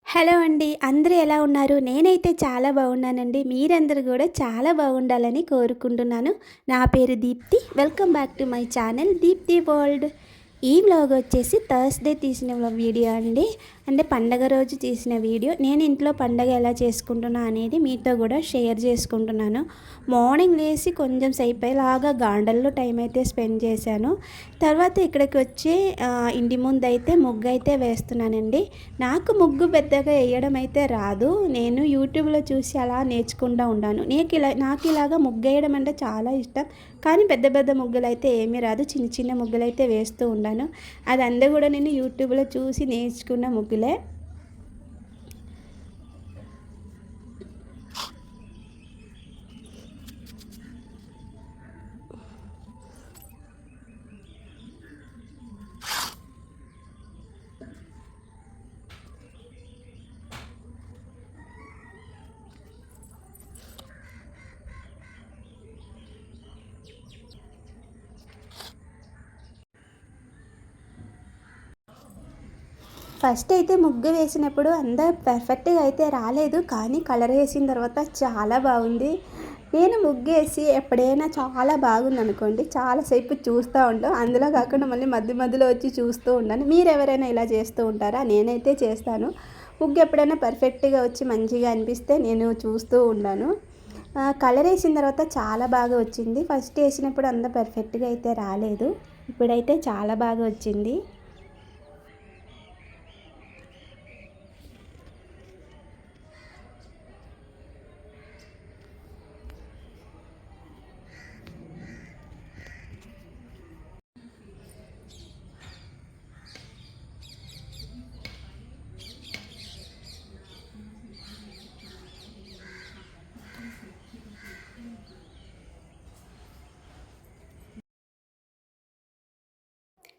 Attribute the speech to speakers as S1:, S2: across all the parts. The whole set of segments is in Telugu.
S1: హలో అండి. అందరూ ఎలా ఉన్నారు? నేనైతే చాలా బాగున్నానండి. మీరందరూ కూడా చాలా బాగుండాలని కోరుకుంటున్నాను. నా పేరు Deepthi. Welcome back to my channel Deepthi World. ఈ వ్లాగ్ వచ్చేసి థర్స్‌డే తీసిన వీడియో అండి. అంటే పండగ రోజు తీసిన వీడియో. నేను ఇంట్లో పండగ ఎలా చేసుకుంటున్నా అనేది మీతో కూడా షేర్ చేసుకుంటున్నాను. మార్నింగ్ లేసి కొంచెం సేపేలాగా గార్డెన్‌లో టైం అయితే స్పెండ్ చేశాను. తర్వాత ఇక్కడికి వచ్చి ఇంటి ముందైతే ముగ్గు అయితే వేస్తున్నానండి. నాకు ముగ్గు పెద్దగా వేయడం అయితే రాదు. నేను యూట్యూబ్‌లో చూసి అలా నేర్చుకుంటూ ఉంటాను. నాకు ఇలాగా ముగ్గేయడం అంటే చాలా ఇష్టం. కానీ పెద్ద పెద్ద ముగ్గులైతే ఏమీ రాదు. చిన్న చిన్న ముగ్గులైతే వేస్తూ ఉంటాను. అదంతా కూడా నేను యూట్యూబ్‌లో చూసి నేర్చుకున్న ముగ్గులే. ఫస్ట్ అయితే ముగ్గు వేసినప్పుడు అంతా పర్ఫెక్ట్‌గా అయితే రాలేదు. కానీ కలర్ వేసిన తర్వాత చాలా బాగుంది. నేను ముగ్గేసి ఎప్పుడైనా చాలా బాగుందనుకోండి, చాలాసేపు చూస్తూ ఉంటాం. అందులో కాకుండా మళ్ళీ మధ్య మధ్యలో వచ్చి చూస్తూ ఉంటాను. మీరెవరైనా ఇలా చేస్తూ ఉంటారా? నేనైతే చేస్తాను. ముగ్గు ఎప్పుడైనా పర్ఫెక్ట్‌గా వచ్చి మంచిగా అనిపిస్తే నేను చూస్తూ ఉంటాను. కలర్ వేసిన తర్వాత చాలా బాగా వచ్చింది. ఫస్ట్ వేసినప్పుడు అంత పర్ఫెక్ట్‌గా అయితే రాలేదు. ఇప్పుడైతే చాలా బాగా వచ్చింది.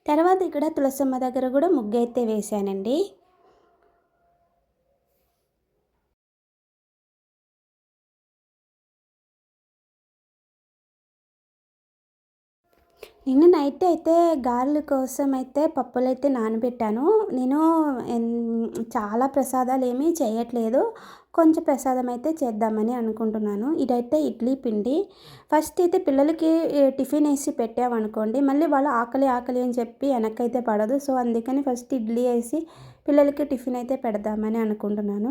S1: తర్వాత ఇక్కడ తులసమ్మ దగ్గర కూడా ముగ్గైతే వేశానండి. నిన్న నైట్ అయితే గారెల కోసం అయితే పప్పులైతే నానబెట్టాను. నేను చాలా ప్రసాదాలు ఏమీ చేయట్లేదు. కొంచెం ప్రసాదం అయితే చేద్దామని అనుకుంటున్నాను. ఇదైతే ఇడ్లీ పిండి. ఫస్ట్ అయితే పిల్లలకి టిఫిన్ వేసి పెట్టామనుకోండి, మళ్ళీ వాళ్ళు ఆకలి ఆకలి అని చెప్పి వెనక్కైతే పడదు. సో అందుకని ఫస్ట్ ఇడ్లీ వేసి పిల్లలకి టిఫిన్ అయితే పెడదామని అనుకుంటున్నాను.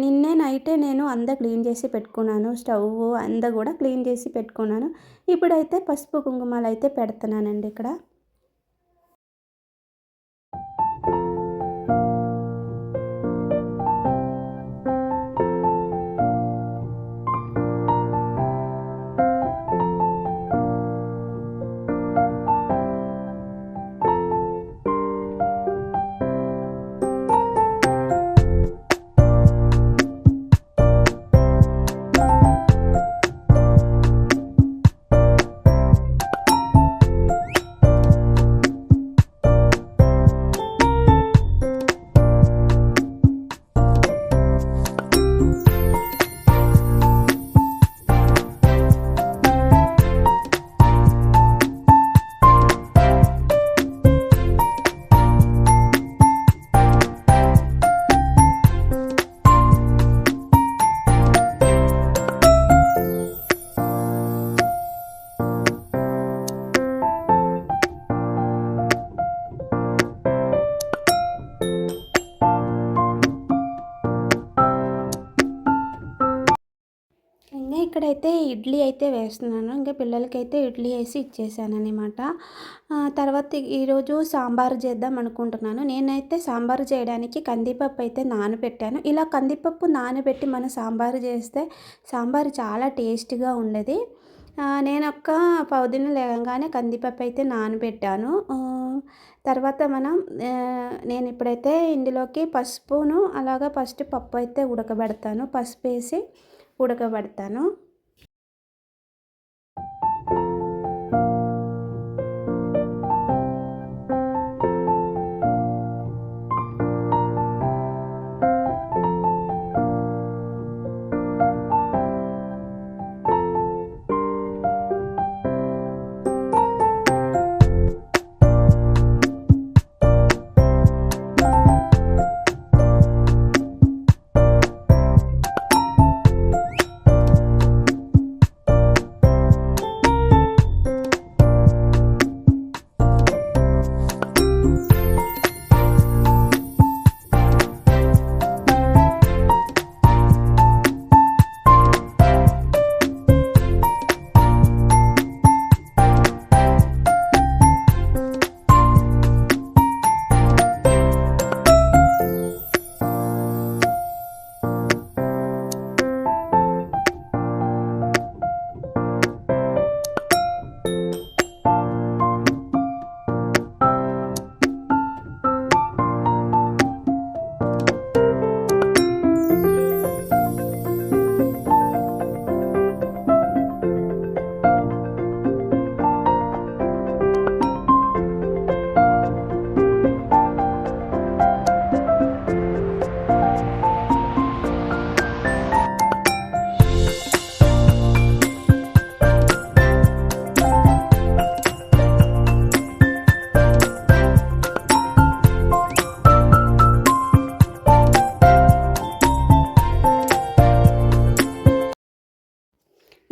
S1: నిన్నే నైటే నేను అంతా క్లీన్ చేసి పెట్టుకున్నాను. స్టవ్ అంతా కూడా క్లీన్ చేసి పెట్టుకున్నాను. ఇప్పుడైతే పసుపు కుంకుమలు అయితే పెడుతున్నానండి ఇక్కడ. ఇక్కడైతే ఇడ్లీ అయితే వేస్తున్నాను. ఇంకా పిల్లలకైతే ఇడ్లీ వేసి ఇచ్చేసాననమాట. తర్వాత ఈరోజు సాంబారు చేద్దాం అనుకుంటున్నాను. నేనైతే సాంబారు చేయడానికి కందిపప్పు అయితే నానబెట్టాను. ఇలా కందిపప్పు నానబెట్టి మనం సాంబారు చేస్తే సాంబారు చాలా టేస్ట్‌గా ఉండేది. నేనొక పొద్దున్న లేవగానే కందిపప్పు అయితే నానబెట్టాను. తర్వాత నేను ఇప్పుడైతే ఇందులోకి పసుపును అలాగా ఫస్ట్ పప్పు అయితే ఉడకబెడతాను. పసుపేసి ఉడకబెడతాను.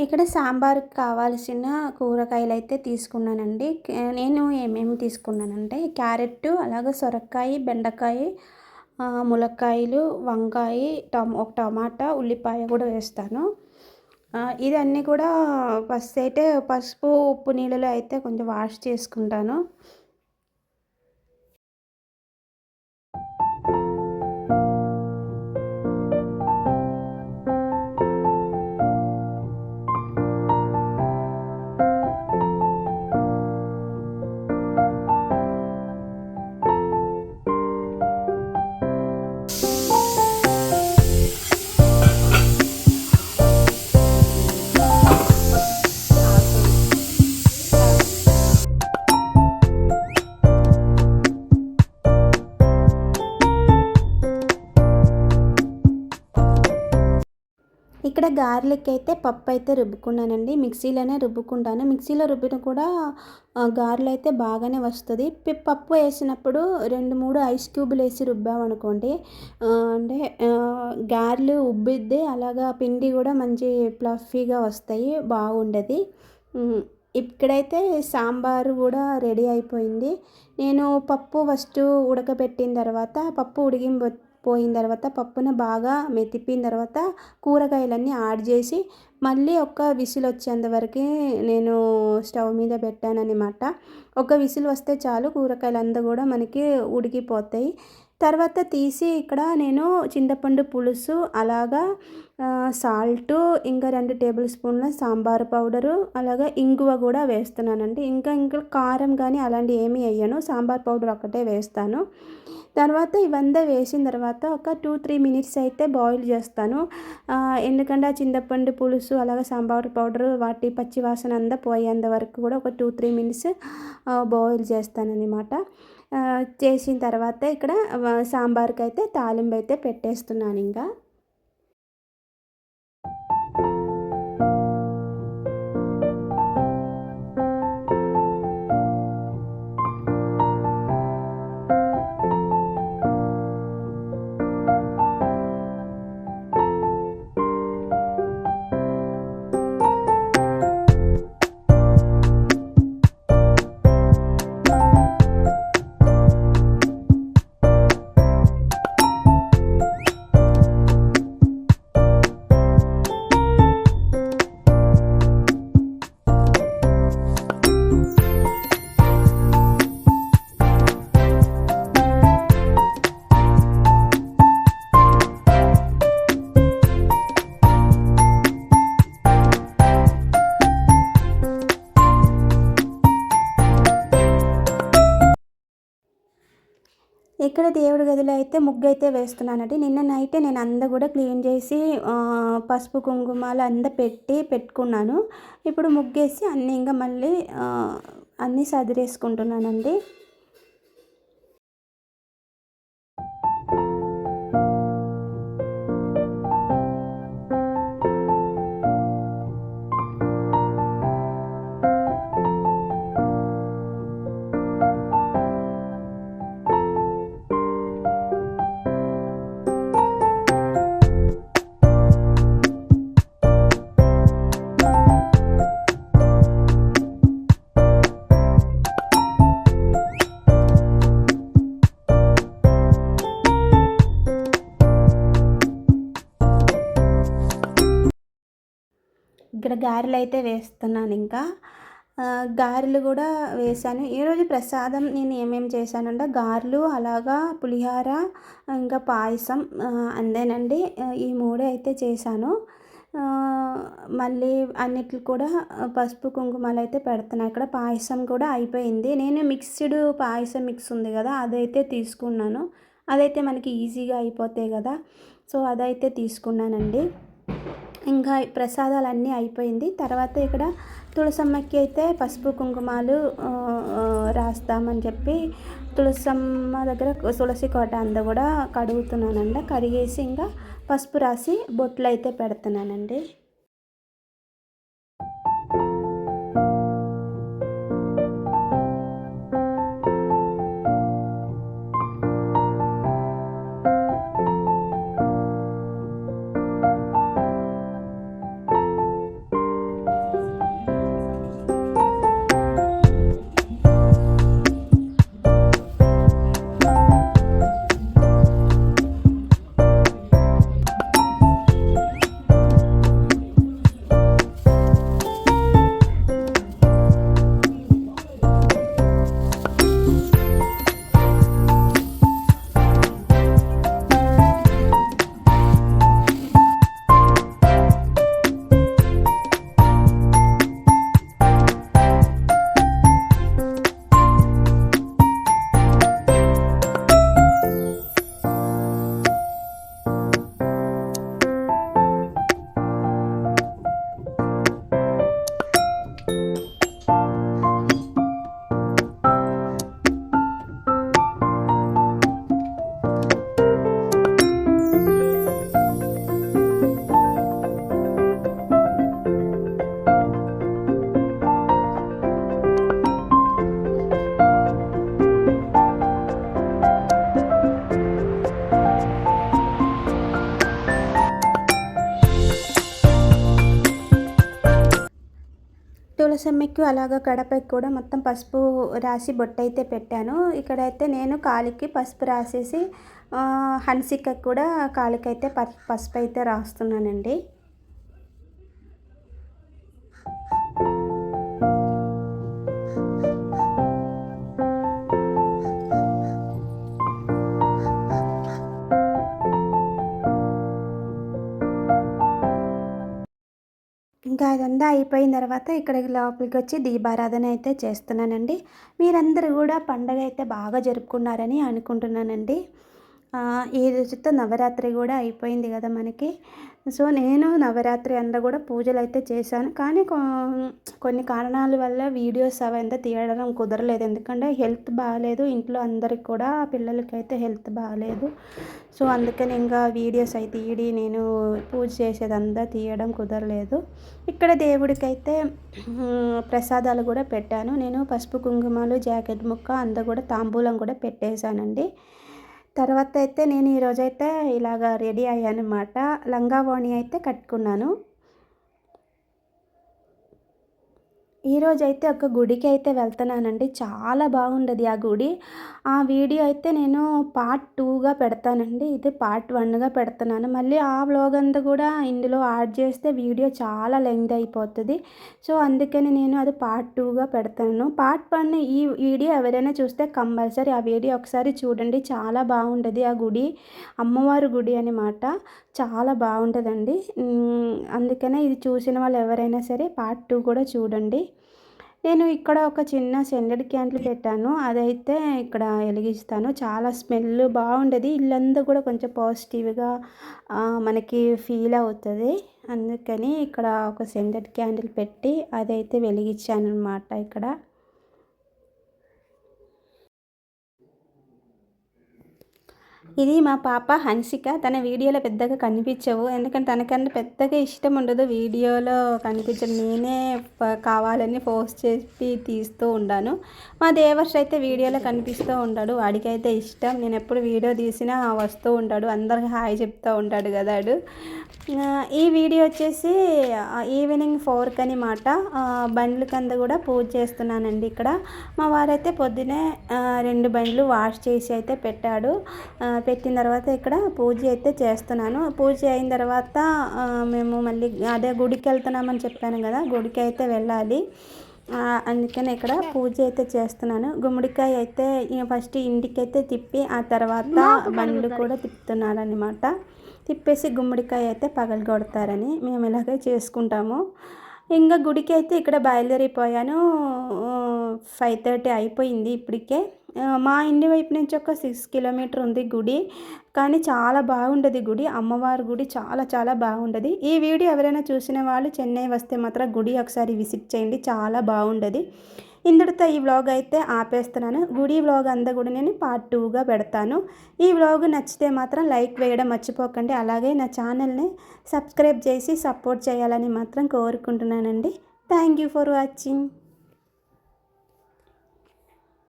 S1: ఇక్కడ సాంబార్కి కావాల్సిన కూరగాయలు అయితే తీసుకున్నానండి. నేను ఏమేమి తీసుకున్నానంటే క్యారెట్, అలాగే సొరకాయ, బెండకాయ, ములక్కాయలు, వంకాయ, ఒక టమాటా, ఉల్లిపాయ కూడా వేస్తాను. ఇదన్నీ కూడా ఫస్ట్ అయితే పసుపు, ఉప్పు నీళ్ళలో అయితే కొంచెం వాష్ చేసుకుంటాను. ఇక్కడ గార్లిక్ అయితే పప్పు అయితే రుబ్బుకున్నానండి. మిక్సీలోనే రుబ్బుకుంటాను. మిక్సీలో రుబ్బిన కూడా గారెలు అయితే బాగానే వస్తుంది. పప్పు వేసినప్పుడు 2-3 ఐస్ క్యూబులు వేసి రుబ్బామనుకోండి, అంటే గారెలు ఉబ్బిద్ది, అలాగా పిండి కూడా మంచి ఫ్లఫీగా వస్తాయి, బాగుండేది. ఇక్కడైతే సాంబారు కూడా రెడీ అయిపోయింది. నేను పప్పు ఫస్ట్ ఉడకబెట్టిన తర్వాత, పప్పు పోయిన తర్వాత పప్పును బాగా మెతిపిన తర్వాత కూరగాయలన్నీ యాడ్ చేసి మళ్ళీ ఒక విసిల్ వచ్చేంత వరకు నేను స్టవ్ మీద పెట్టానన్నమాట. ఒక విసిల్ వస్తే చాలు, కూరగాయలంతా కూడా మనకి ఉడికిపోతాయి. తర్వాత తీసి ఇక్కడ నేను చింతపండు పులుసు, అలాగా సాల్టు, ఇంకా 2 టేబుల్ స్పూన్ల సాంబార్ పౌడరు, అలాగే ఇంగువ కూడా వేస్తున్నానండి. ఇంకా కారం కానీ అలాంటివి ఏమీ వేయను, సాంబార్ పౌడర్ ఒకటే వేస్తాను. తర్వాత ఇవంతా వేసిన తర్వాత ఒక 2-3 మినిట్స్ అయితే బాయిల్ చేస్తాను. ఎందుకంటే ఆ చింతపండు పులుసు, అలాగే సాంబార్ పౌడరు వాటి పచ్చి వాసన అంతా పోయేంత వరకు కూడా ఒక 2-3 మినిట్స్ బాయిల్ చేస్తానన్నమాట. చేసిన తర్వాత ఇక్కడ సాంబార్కి అయితే తాలింపు అయితే పెట్టేస్తున్నాను. ఇంకా ఇక్కడ దేవుడి గదిలో అయితే ముగ్గు అయితే వేస్తున్నానండి. నిన్న నైటే నేను అంతా కూడా క్లీన్ చేసి పసుపు కుంకుమాలు అంతా పెట్టుకున్నాను. ఇప్పుడు ముగ్గేసి అన్నీ ఇంకా మళ్ళీ అన్నీ సదిరేసుకుంటున్నానండి. గారెలు అయితే వేస్తున్నాను. ఇంకా గారెలు కూడా వేశాను. ఈరోజు ప్రసాదం నేను ఏమేమి చేశానంటే గారెలు, అలాగా పులిహోర, ఇంకా పాయసం అంతేనండి. ఈ మూడే అయితే చేశాను. మళ్ళీ అన్నిటికి కూడా పసుపు కుంకుమలు అయితే పెడుతున్నా. ఇక్కడ పాయసం కూడా అయిపోయింది. నేను మిక్స్డ్ పాయసం మిక్స్ ఉంది కదా, అదైతే తీసుకున్నాను. అదైతే మనకి ఈజీగా అయిపోతాయి కదా, సో అదైతే తీసుకున్నానండి. ఇంకా ప్రసాదాలన్నీ అయిపోయింది. తర్వాత ఇక్కడ తులసమ్మకి అయితే పసుపు కుంకుమాలు రాస్తామని చెప్పి తులసమ్మ దగ్గర తులసి కోట అంతా కూడా కడుగుతున్నానండి. కడిగేసి ఇంకా పసుపు రాసి బొట్లు అయితే పెడుతున్నానండి. తులసమ్మకి అలాగా గడపకి కూడా మొత్తం పసుపు రాసి బొట్టయితే పెట్టాను. ఇక్కడైతే నేను కాలికి పసుపు రాసేసి హన్సికకి కూడా కాలికైతే పసుపు అయితే రాస్తున్నానండి. ఇంకా అదంతా అయిపోయిన తర్వాత ఇక్కడికి లోపలికి వచ్చి దీపారాధన అయితే చేస్తున్నానండి. మీరందరూ కూడా పండగ అయితే బాగా జరుపుకున్నారని అనుకుంటున్నానండి. ఈ రోజుతో నవరాత్రి కూడా అయిపోయింది కదా మనకి. సో నేను నవరాత్రి అంతా కూడా పూజలు అయితే చేశాను. కానీ కొన్ని కారణాల వల్ల వీడియోస్ అవంతా తీయడం కుదరలేదు. ఎందుకంటే హెల్త్ బాగాలేదు ఇంట్లో అందరికి కూడా, పిల్లలకైతే హెల్త్ బాగాలేదు. సో అందుకని ఇంకా వీడియోస్ అయితే నేను పూజ చేసేదంతా తీయడం కుదరలేదు. ఇక్కడ దేవుడికైతే ప్రసాదాలు కూడా పెట్టాను. నేను పసుపు కుంకుమలు, జాకెట్ ముక్క అంతా కూడా తాంబూలం కూడా పెట్టేశానండి. తర్వాత అయితే నేను ఈరోజైతే ఇలాగ రెడీ అయ్యానమాట. లంగా ఓణి అయితే కట్టుకున్నాను. ఈరోజైతే ఒక గుడికి అయితే వెళ్తున్నానండి. చాలా బాగుండదు ఆ గుడి. ఆ వీడియో అయితే నేను పార్ట్ 2గా పెడతానండి. ఇది పార్ట్ 1గా పెడుతున్నాను. మళ్ళీ ఆ వ్లాగ్ అంతా కూడా ఇందులో యాడ్ చేస్తే వీడియో చాలా లెంగ్త్ అయిపోతుంది. సో అందుకని నేను అది పార్ట్ 2గా పెడతాను. పార్ట్ 1 ఈ వీడియో ఎవరైనా చూస్తే కంపల్సరీ ఆ వీడియో ఒకసారి చూడండి. చాలా బాగుంటుంది ఆ గుడి. అమ్మవారి గుడి అనమాట. చాలా బాగుంటుందండి. అందుకనే ఇది చూసిన వాళ్ళు ఎవరైనా సరే పార్ట్ 2 కూడా చూడండి. నేను ఇక్కడ ఒక చిన్న సెండెడ్ క్యాండిల్ పెట్టాను. అదైతే ఇక్కడ వెలిగిస్తాను. చాలా స్మెల్ బాగుండేది. ఇల్లంతా కూడా కొంచెం పాజిటివ్గా మనకి ఫీల్ అవుతుంది. అందుకని ఇక్కడ ఒక సెండెడ్ క్యాండిల్ పెట్టి అదైతే వెలిగించాను అనమాట ఇక్కడ. ఇది మా పాప హన్సిక. తన వీడియోలో పెద్దగా కనిపించవు. ఎందుకంటే తనకన్నా పెద్దగా ఇష్టం ఉండదు వీడియోలో కనిపించడం. నేనే కావాలని పోస్ట్ చేసి తీస్తూ ఉండాను. మా దేవర్ష్ అయితే వీడియోలో కనిపిస్తూ ఉంటాడు. వాడికైతే ఇష్టం. నేను ఎప్పుడు వీడియో తీసినా వస్తూ ఉంటాడు. అందరికి హాయ్ చెప్తూ ఉంటాడు కదా. ఈ వీడియో వచ్చేసి ఈవినింగ్ 4 అనమాట. బండ్ల కింద కూడా పూజ చేస్తున్నానండి. ఇక్కడ మా వారైతే పొద్దునే 2 బండ్లు వాష్ చేసి అయితే పెట్టాడు. పెట్టిన తర్వాత ఇక్కడ పూజ అయితే చేస్తున్నాను. పూజ అయిన తర్వాత మేము మళ్ళీ అదే గుడికి వెళ్తున్నామని చెప్పాను కదా, గుడికి అయితే వెళ్ళాలి. అందుకని ఇక్కడ పూజ అయితే చేస్తున్నాను. గుమ్మడికాయ అయితే ఫస్ట్ ఇంటికైతే తిప్పి ఆ తర్వాత బండ్లు కూడా తిప్పుతున్నాడు అనమాట. తిప్పేసి గుమ్మడికాయ అయితే పగలగొడతారని మేము ఇలాగే చేసుకుంటాము. ఇంకా గుడికి అయితే ఇక్కడ బయలుదేరిపోయాను. 5:30 అయిపోయింది ఇప్పటికే. మా ఇంటి వైపు నుంచి ఒక 6 కిలోమీటర్ ఉంది గుడి. కానీ చాలా బాగుంటుంది గుడి. అమ్మవారి గుడి చాలా చాలా బాగుంటుంది. ఈ వీడియో ఎవరైనా చూసిన వాళ్ళు చెన్నై వస్తే మాత్రం గుడి ఒకసారి విజిట్ చేయండి, చాలా బాగుంటుంది. ఇందుటితో ఈ వ్లాగ్ అయితే ఆపేస్తున్నాను. గుడి వ్లాగ్ అంతా కూడా నేను పార్ట్ 2గా పెడతాను. ఈ వ్లాగ్ నచ్చితే మాత్రం లైక్ వేయడం మర్చిపోకండి. అలాగే నా ఛానల్ని సబ్స్క్రైబ్ చేసి సపోర్ట్ చేయాలని మాత్రం కోరుకుంటున్నానండి. Thank you for watching.